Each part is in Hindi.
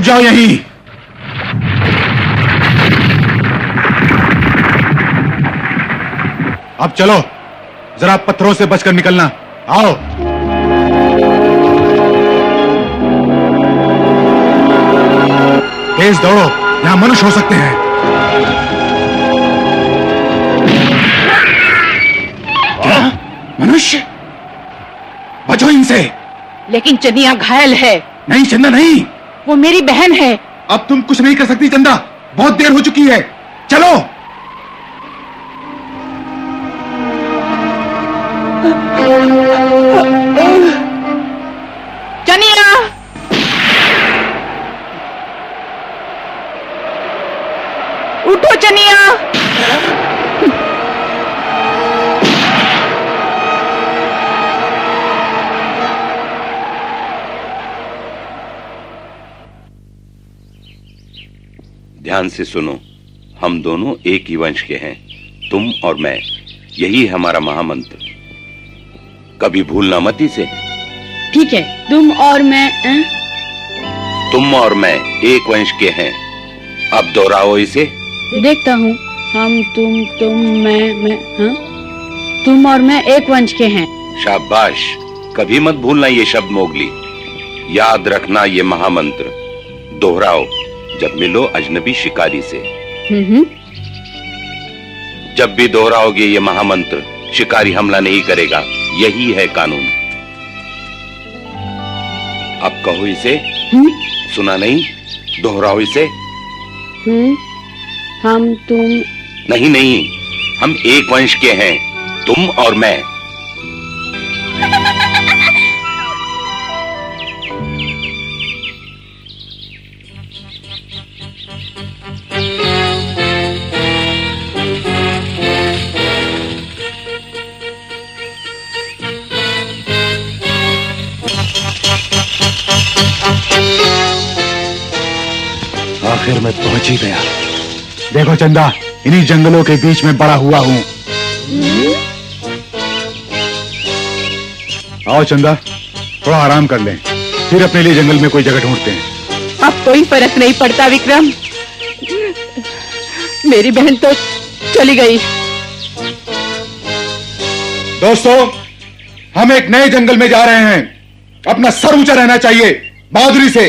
रुक जाओ यहीं। अब चलो, जरा पत्थरों से बचकर निकलना। आओ। तेज दौड़ो, यहां मनुष्य हो सकते हैं। क्या? मनुष्य? बचो इनसे। लेकिन चंदिया घायल है। नहीं चंदा नहीं, वो मेरी बहन है। अब तुम कुछ नहीं कर सकती चंदा, बहुत देर हो चुकी है। चलो। चनिया, उठो चनिया। ध्यान से सुनो, हम दोनों एक ही वंश के हैं, तुम और मैं। यही है हमारा महामंत्र, कभी भूलना मत इसे। ठीक है, तुम और मैं। तुम और मैं एक वंश के हैं, अब दोहराओ इसे। देखता हूँ। हम तुम मैं। हाँ? तुम और मैं एक वंश के हैं। शाबाश, कभी मत भूलना ये शब्द मोगली। याद रखना ये महामंत्र, दोहराओ जब मिलो अजनबी शिकारी से। जब भी दोहराओगे ये महामंत्र, शिकारी हमला नहीं करेगा, यही है कानून। अब कहो इसे। सुना नहीं? दोहराओ इसे। हम तुम। नहीं, हम एक वंश के हैं, तुम और मैं। आखिर मैं पहुंच ही गया। देखो चंदा, इन्हीं जंगलों के बीच में बड़ा हुआ हूं। आओ चंदा, थोड़ा आराम कर लें, फिर अपने लिए जंगल में कोई जगह ढूंढते हैं। अब कोई फर्क नहीं पड़ता विक्रम, मेरी बहन तो चली गई। दोस्तों, हम एक नए जंगल में जा रहे हैं। अपना सर ऊंचा रहना चाहिए, बहादुरी से।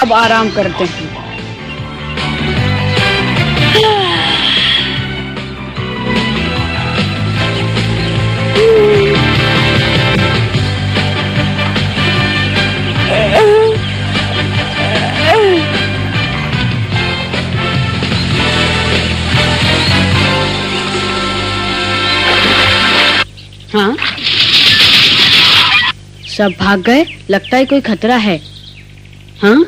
अब आराम करते हैं। हाँ, सब भाग गए। लगता है कोई खतरा है। हाँ?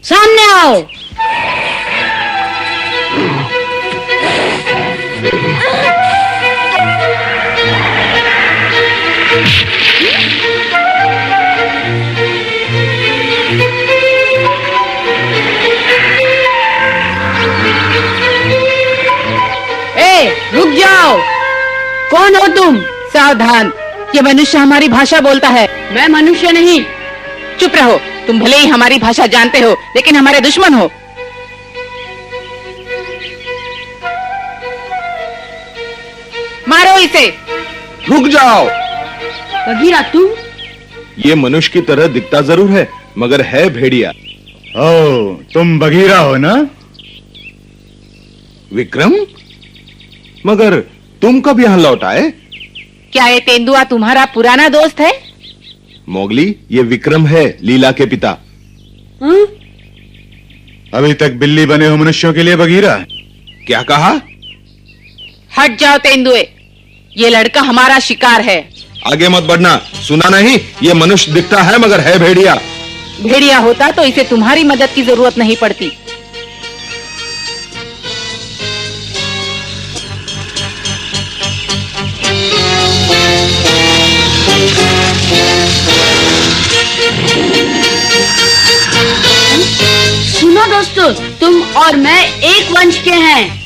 सामने आओ। रुक जाओ। कौन हो तुम? सावधान, ये मनुष्य हमारी भाषा बोलता है। मैं मनुष्य नहीं। चुप रहो, तुम भले ही हमारी भाषा जानते हो लेकिन हमारे दुश्मन हो। मारो इसे। रुक जाओ। बघीरा तुम? ये मनुष्य की तरह दिखता जरूर है मगर है भेड़िया। ओ, तुम बघीरा हो ना? विक्रम, मगर तुम कब यहां लौट आए? क्या ये तेंदुआ तुम्हारा पुराना दोस्त है? मोगली, ये विक्रम है, लीला के पिता। हाँ? अभी तक बिल्ली बने हो मनुष्यों के लिए बघीरा? क्या कहा? हट जाओ तेंदुए, ये लड़का हमारा शिकार है। आगे मत बढ़ना, सुना नहीं? ये मनुष्य दिखता है मगर है भेड़िया। भेड़िया होता तो इसे तुम्हारी मदद की जरूरत नहीं पड़ती। सुनो दोस्तों, तुम और मैं एक वंश के हैं।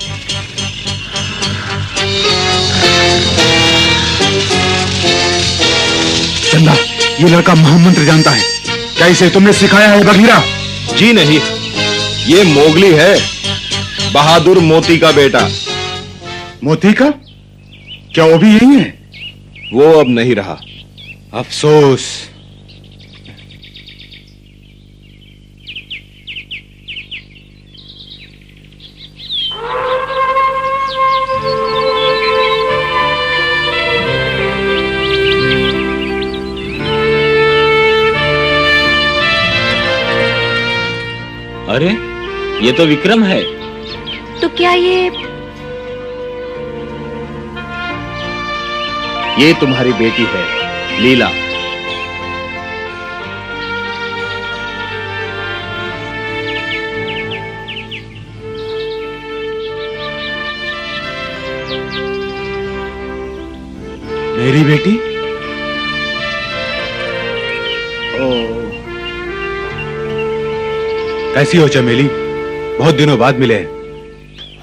चंदा, ये लड़का महामंत्र जानता है। क्या इसे तुमने सिखाया है बघीरा? जी नहीं, ये मोगली है, बहादुर मोती का बेटा। मोती का? क्या वो भी यही है? वो अब नहीं रहा। अफसोस। अरे, ये तो विक्रम है। तो क्या ये तुम्हारी बेटी है, लीला। मेरी बेटी? कैसी हो चमेली? बहुत दिनों बाद मिले हैं।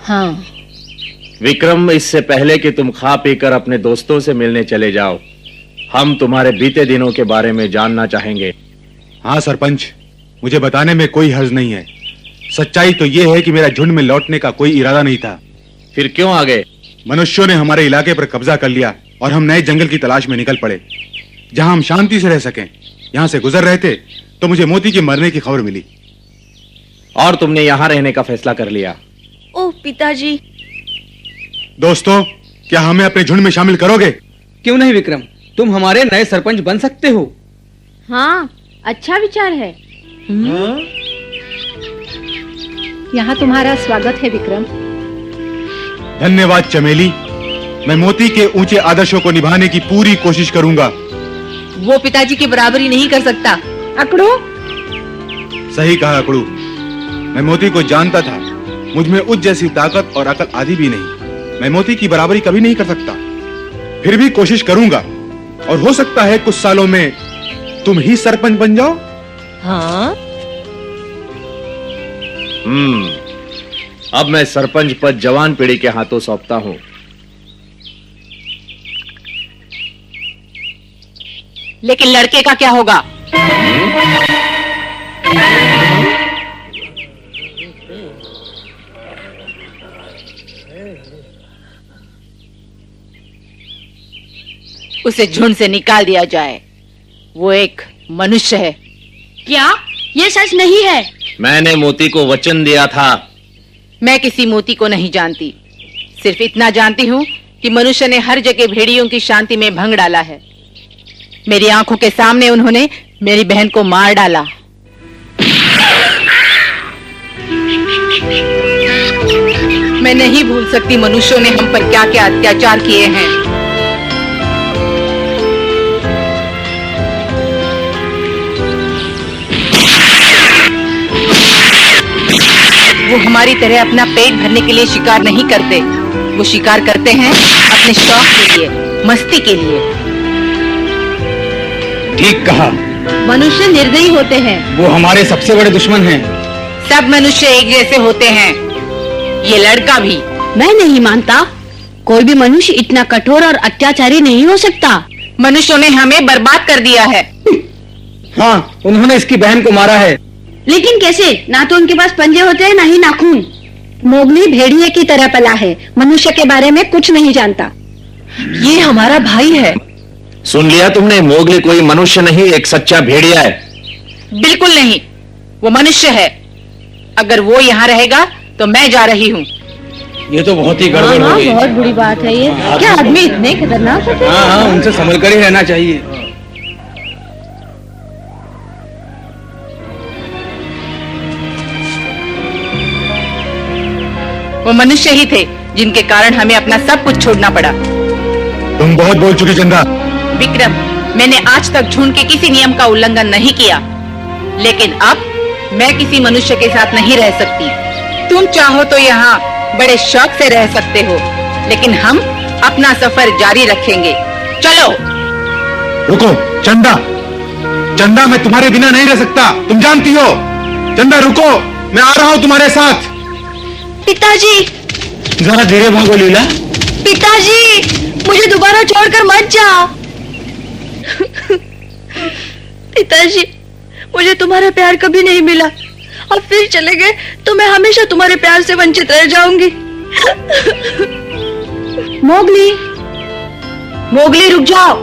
हाँ। विक्रम, इससे पहले कि तुम खा पीकर अपने दोस्तों से मिलने चले जाओ, हम तुम्हारे बीते दिनों के बारे में जानना चाहेंगे। हाँ सरपंच, मुझे बताने में कोई हर्ज नहीं है। सच्चाई तो यह है कि मेरा झुंड में लौटने का कोई इरादा नहीं था। फिर क्यों आ गए? मनुष्यों ने हमारे इलाके पर कब्जा कर लिया और हम नए जंगल की तलाश में निकल पड़े, जहां हम शांति से रह सकें। यहां से गुजर रहे थे तो मुझे मोती के मरने की खबर मिली और तुमने यहां रहने का फैसला कर लिया। ओह पिताजी। दोस्तों, क्या हमें अपने झुंड में शामिल करोगे? क्यों नहीं विक्रम, तुम हमारे नए सरपंच बन सकते हो। हाँ, अच्छा विचार है। यहाँ तुम्हारा स्वागत है विक्रम। धन्यवाद चमेली। मैं मोती के ऊंचे आदर्शों को निभाने की पूरी कोशिश करूंगा। वो पिताजी की बराबरी नहीं कर सकता। अकड़ो। सही कहा अकड़ू। मैं मोती को जानता था। मुझ में उस जैसी ताकत और अकल आदि भी नहीं। मैं मोती की बराबरी कभी नहीं कर सकता, फिर भी कोशिश करूंगा। और हो सकता है कुछ सालों में तुम ही सरपंच बन जाओ। हाँ? अब मैं सरपंच पद जवान पीढ़ी के हाथों सौंपता हूं। लेकिन लड़के का क्या होगा? उसे झुंड से निकाल दिया जाए। वो एक मनुष्य है। क्या ये सच नहीं है? मैंने मोती को वचन दिया था। मैं किसी मोती को नहीं जानती, सिर्फ इतना जानती हूँ कि मनुष्य ने हर जगह भेड़ियों की शांति में भंग डाला है। मेरी आंखों के सामने उन्होंने मेरी बहन को मार डाला। मैं नहीं भूल सकती मनुष्यों ने हम पर क्या क्या अत्याचार किए हैं। वो हमारी तरह अपना पेट भरने के लिए शिकार नहीं करते। वो शिकार करते हैं अपने शौक के लिए, मस्ती के लिए। ठीक कहा। मनुष्य निर्दयी होते हैं। वो हमारे सबसे बड़े दुश्मन हैं। सब मनुष्य एक जैसे होते हैं, ये लड़का भी। मैं नहीं मानता। कोई भी मनुष्य इतना कठोर और अत्याचारी नहीं हो सकता। मनुष्यों ने हमें बर्बाद कर दिया है। हाँ, उन्होंने इसकी बहन को मारा है। लेकिन कैसे? ना तो उनके पास पंजे होते हैं, ना ही नाखून। मोगली भेड़िए की तरह पला है, मनुष्य के बारे में कुछ नहीं जानता। ये हमारा भाई है। सुन लिया तुमने, मोगली कोई मनुष्य नहीं, एक सच्चा भेड़िया है। बिल्कुल नहीं, वो मनुष्य है। अगर वो यहाँ रहेगा तो मैं जा रही हूँ। ये तो बहुत ही गड़बड़ हो गई। बहुत बुरी बात है ये। क्या आदमी इतने खतरनाक होते हैं? हाँ हाँ, उनसे संभल कर ही रहना चाहिए। वो मनुष्य ही थे जिनके कारण हमें अपना सब कुछ छोड़ना पड़ा। तुम बहुत बोल चुकी चंदा। विक्रम, मैंने आज तक झुंड के किसी नियम का उल्लंघन नहीं किया, लेकिन अब मैं किसी मनुष्य के साथ नहीं रह सकती। तुम चाहो तो यहाँ बड़े शौक से रह सकते हो, लेकिन हम अपना सफर जारी रखेंगे। चलो। रुको चंदा, चंदा मैं तुम्हारे बिना नहीं रह सकता, तुम जानती हो। चंदा रुको, मैं आ रहा हूँ तुम्हारे साथ। पिताजी, जरा धीरे भागो लीला। पिताजी, मुझे दोबारा छोड़कर मत जाओ। पिताजी, मुझे तुम्हारा प्यार कभी नहीं मिला, और फिर चले गए तो मैं हमेशा तुम्हारे प्यार से वंचित रह जाऊंगी। मोगली, मोगली रुक जाओ।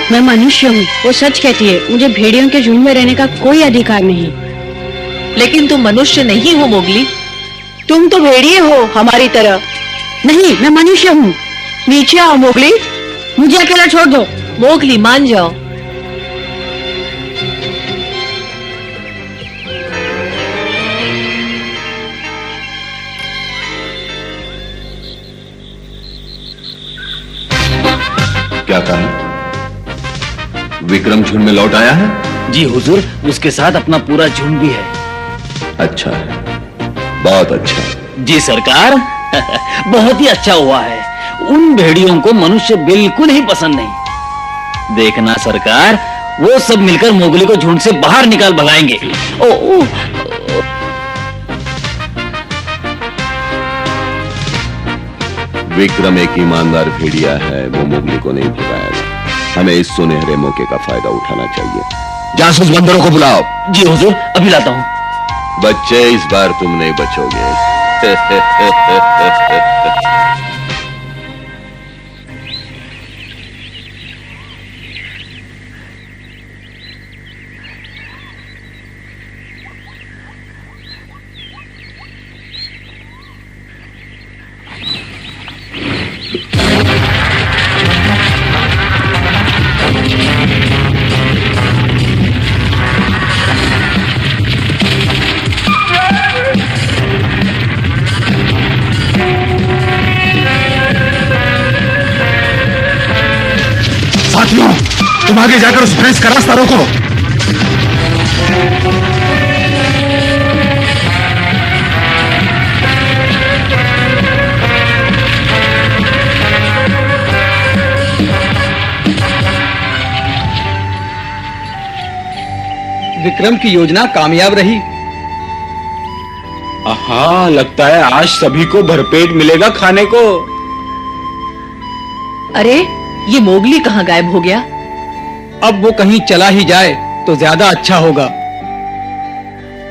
मैं मनुष्य हूँ, वो सच कहती है। मुझे भेड़ियों के झुंड में रहने का कोई अधिकार नहीं। लेकिन तुम मनुष्य नहीं हो मोगली, तुम तो भेड़िए हो हमारी तरह। नहीं, मैं मनुष्य हूँ। नीचे आओ मोगली। मुझे अकेला छोड़ दो। मोगली मान जाओ। क्या कहा? विक्रम झुंड में लौट आया है? जी हुजूर, उसके साथ अपना पूरा झुंड भी है। अच्छा है, बहुत अच्छा। जी सरकार, बहुत ही अच्छा हुआ है। उन भेड़ियों को मनुष्य बिल्कुल ही पसंद नहीं। देखना सरकार, वो सब मिलकर मोगली को झुंड से बाहर निकाल भगाएंगे। ओ, विक्रम एक ईमानदार भेड़िया है, वो मोगली को नहीं भगाएगा। हमें इस सुनहरे मौके का फायदा उठाना चाहिए। जासूस बंदरों को बुलाओ। जी हुजूर, अभी लाता हूँ। बच्चे, इस बार तुम नहीं बचोगे। साथियों, तुम आगे जाकर उस भैंस का रास्ता रोको। विक्रम की योजना कामयाब रही। हाँ, लगता है आज सभी को भरपेट मिलेगा खाने को। अरे, ये मोगली कहाँ गायब हो गया? अब वो कहीं चला ही जाए तो ज्यादा अच्छा होगा।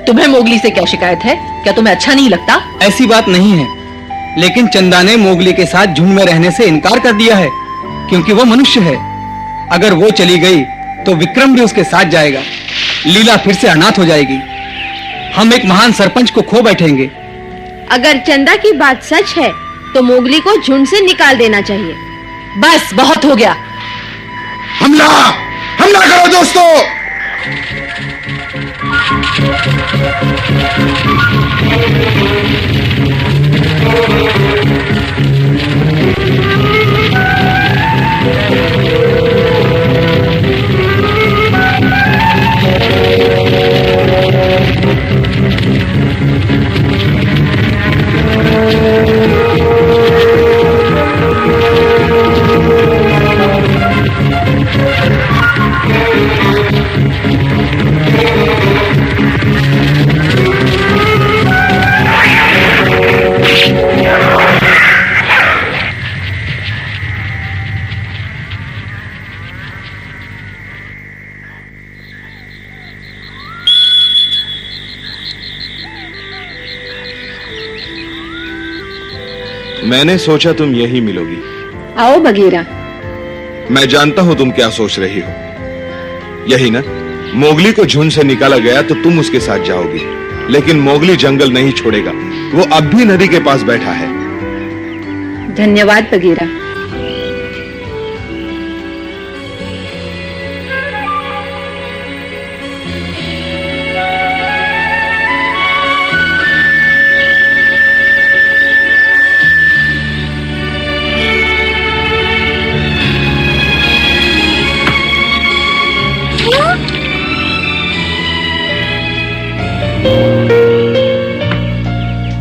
तुम्हें मोगली से क्या शिकायत है? क्या तुम्हें अच्छा नहीं लगता? ऐसी बात नहीं है, लेकिन चंदा ने मोगली के साथ झुंड में रहने से इनकार कर दिया है, क्योंकि वो मनुष्य है। अगर वो चली गई तो विक्रम भी उसके साथ जाएगा। लीला फिर से अनाथ हो जाएगी। हम एक महान सरपंच को खो बैठेंगे। अगर चंदा की बात सच है तो मोगली को झुंड से निकाल देना चाहिए। बस बहुत हो गया। हमला, हमला करो दोस्तों। मैंने सोचा तुम यही मिलोगी। आओ बगीरा। मैं जानता हूं तुम क्या सोच रही हो। यही ना, मोगली को झुंड से निकाला गया तो तुम उसके साथ जाओगी, लेकिन मोगली जंगल नहीं छोड़ेगा। वो अब भी नदी के पास बैठा है। धन्यवाद बगीरा।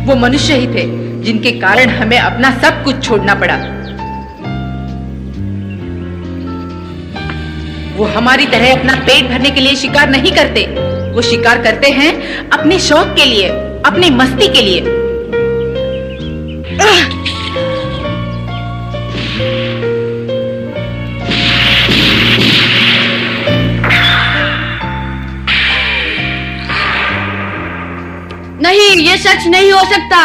वो मनुष्य ही थे जिनके कारण हमें अपना सब कुछ छोड़ना पड़ा। वो हमारी तरह अपना पेट भरने के लिए शिकार नहीं करते। वो शिकार करते हैं अपने शौक के लिए, अपनी मस्ती के लिए। नहीं, ये सच नहीं हो सकता।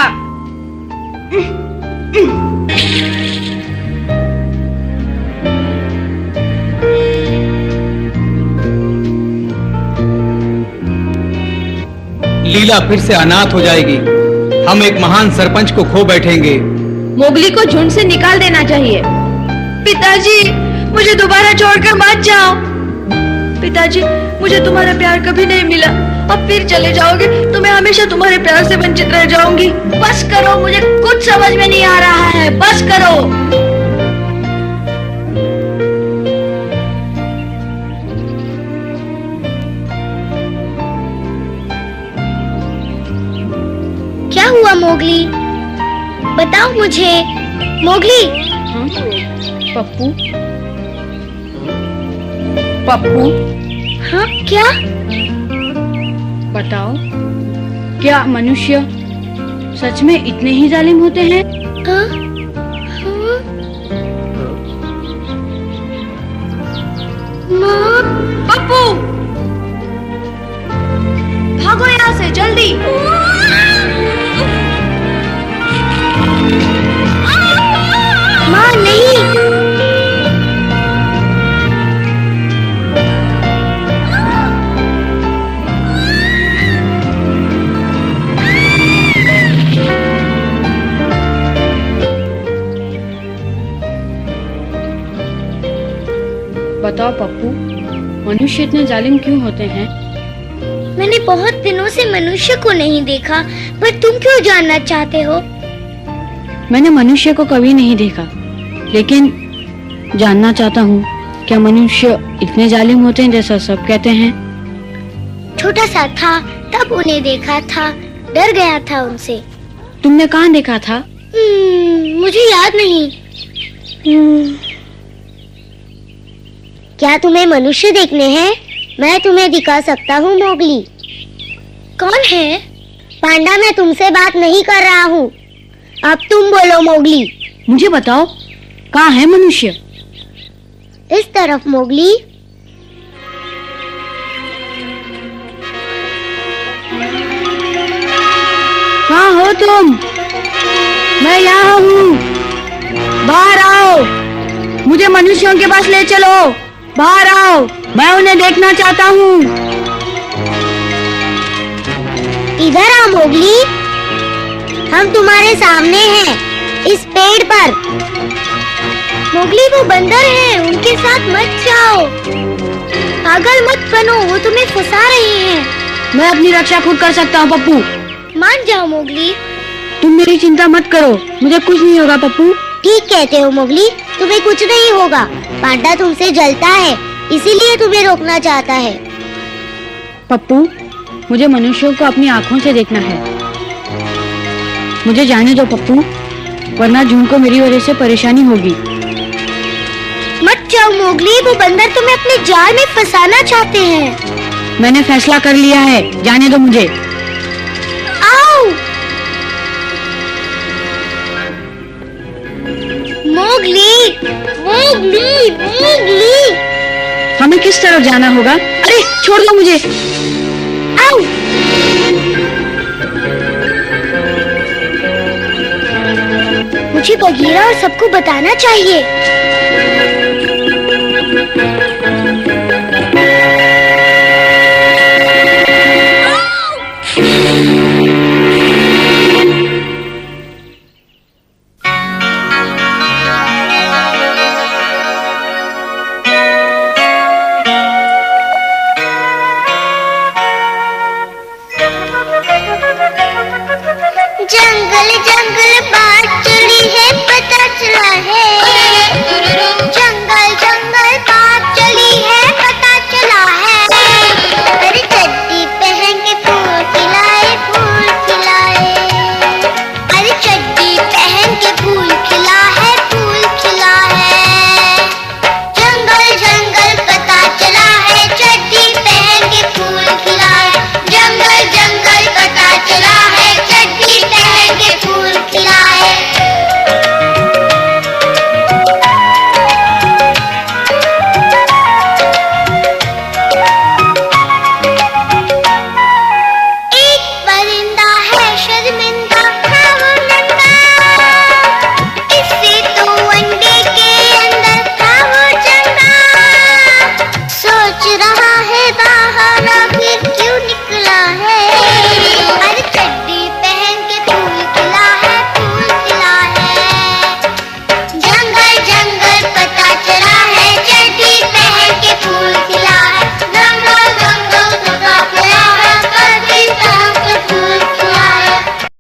लीला फिर से अनाथ हो जाएगी। हम एक महान सरपंच को खो बैठेंगे। मोगली को झुंड से निकाल देना चाहिए। पिताजी, मुझे दोबारा छोड़कर मत जाओ। पिताजी, मुझे तुम्हारा प्यार कभी नहीं मिला। अब फिर चले जाओगे तो मैं हमेशा तुम्हारे प्यार से वंचित रह जाऊंगी। बस करो, मुझे कुछ समझ में नहीं आ रहा है। बस करो। क्या हुआ मोगली? बताओ मुझे। मोगली। हाँ? पप्पू। पप्पू। हाँ, क्या? बताओ, क्या मनुष्य सच में इतने ही जालिम होते हैं? हाँ? हाँ? माँ, पप्पू, भागो यहाँ से जल्दी। माँ नहीं। बताओ पप्पू, मनुष्य इतने जालिम क्यों होते हैं? मैंने बहुत दिनों से मनुष्य को नहीं देखा, पर तुम क्यों जानना चाहते हो? मैंने मनुष्य को कभी नहीं देखा, लेकिन जानना चाहता हूँ, क्या मनुष्य इतने जालिम होते हैं जैसा सब कहते हैं? छोटा सा था तब उन्हें देखा था, डर गया था उनसे। तुमने कहाँ देखा था? मुझे याद नहीं। क्या तुम्हें मनुष्य देखने हैं? मैं तुम्हें दिखा सकता हूँ मोगली। कौन है? पांडा, मैं तुमसे बात नहीं कर रहा हूँ। अब तुम बोलो मोगली। मुझे बताओ, कहाँ है मनुष्य? इस तरफ मोगली। कहाँ हो तुम? मैं यहाँ हूँ। बाहर आओ, मुझे मनुष्यों के पास ले चलो। बाहर आओ, मैं उन्हें देखना चाहता हूँ। इधर आओ मोगली, हम तुम्हारे सामने हैं, इस पेड़ पर। मोगली, वो बंदर हैं, उनके साथ मत जाओ। पागल मत बनो, वो तुम्हें फंसा रहे हैं। मैं अपनी रक्षा खुद कर सकता हूँ पप्पू। मान जाओ मोगली। तुम मेरी चिंता मत करो, मुझे कुछ नहीं होगा पप्पू। ठीक कहते हो मोगली, तुम्हें कुछ नहीं होगा। पांडा तुमसे जलता है, इसीलिए तुम्हें रोकना चाहता है। पप्पू, मुझे मनुष्यों को अपनी आंखों से देखना है। मुझे जाने दो पप्पू, वरना जून को मेरी वजह से परेशानी होगी। मत जाओ मोगली, वो बंदर तुम्हें अपने जाल में फंसाना चाहते हैं। मैंने फैसला कर लिया है, जाने दो मुझे। आओ मोगली, मोगली, मोगली। हमें किस तरफ जाना होगा? अरे छोड़ दो मुझे। आओ। मुझे बगीरा और सबको बताना चाहिए।